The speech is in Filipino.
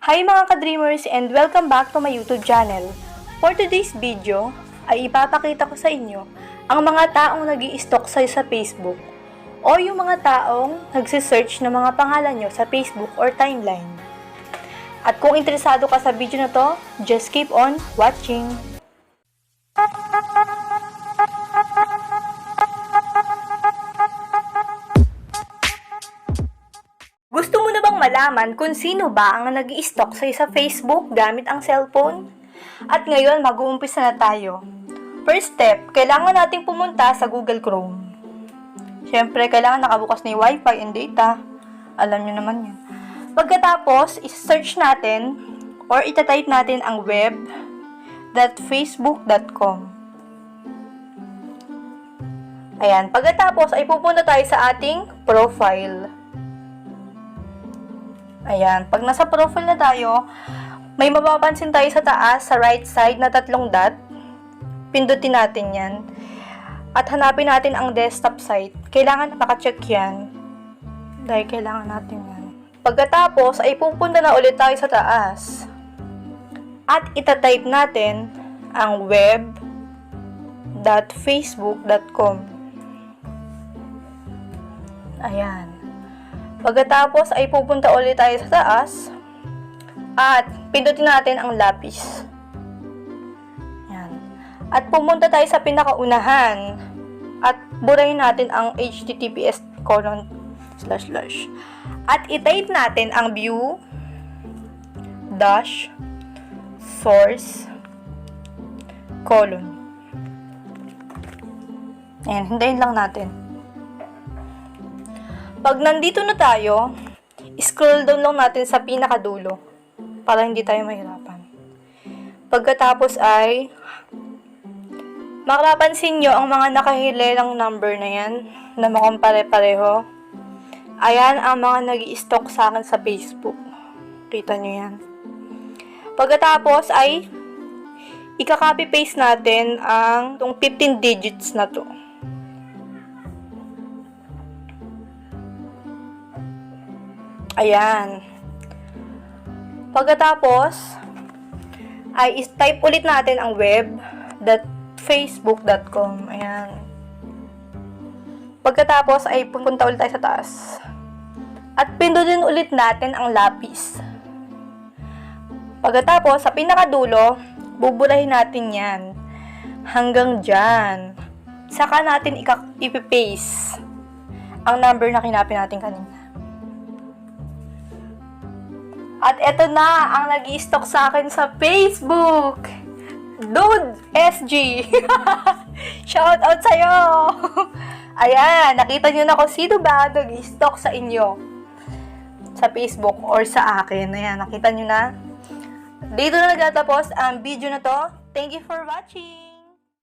Hi mga ka-dreamers and welcome back to my YouTube channel. For today's video, ay ipapakita ko sa inyo ang mga taong nag-i-stalk sa'yo sa Facebook o yung mga taong nagsisearch ng mga pangalan nyo sa Facebook or timeline. At kung interesado ka sa video na to, just keep on watching. Gusto mo na bang malaman kung sino ba ang nag-i-stalk sa'yo sa Facebook gamit ang cellphone? At ngayon, mag-uumpisa na tayo. First step, kailangan nating pumunta sa Google Chrome. Siyempre, kailangan nakabukas na yung Wi-Fi and data. Alam nyo naman yun. Pagkatapos, i-search natin or itatype natin ang web.facebook.com. Ayan, pagkatapos ay pupunta tayo sa ating profile. Ayan, pag nasa profile na tayo, may mapapansin tayo sa taas, sa right side na 3 dot. Pindutin natin yan. At hanapin natin ang desktop site. Kailangan nakacheck yan. Dahil kailangan natin yan. Pagkatapos, ay pupunta na ulit tayo sa taas. At itatype natin ang web.facebook.com. Ayan. Pagkatapos ay pupunta ulit tayo sa taas at pindutin natin ang lapis. Yan. At pumunta tayo sa pinakaunahan at burahin natin ang https:// at i-type natin ang view-source:/. Ayan, hintayin lang natin. Pag nandito na tayo, scroll down lang natin sa pinakadulo para hindi tayo mahirapan. Pagkatapos ay makapansin nyo ang mga nakahilelang number na yan na makumpare-pareho. Ayan ang mga nag-i-stalk sa akin sa Facebook. Kita nyo yan. Pagkatapos ay ika-copy-paste natin ang 15 digits na to. Ayan. Pagkatapos, ay type ulit natin ang web.facebook.com. Ayan. Pagkatapos, ay pupunta ulit tayo sa taas. At pindutin ulit natin ang lapis. Pagkatapos, sa pinakadulo, buburahin natin yan. Hanggang dyan. Saka natin ipipaste ang number na kinapin natin kanina. At eto na ang nag-i-stalk sa akin sa Facebook. Dude SG. Shout out sa'yo. Ayan, nakita nyo na kung sino ba nag-i-stalk sa inyo sa Facebook or sa akin. Ayan, nakita nyo na. Dito na nagtatapos ang video na to. Thank you for watching.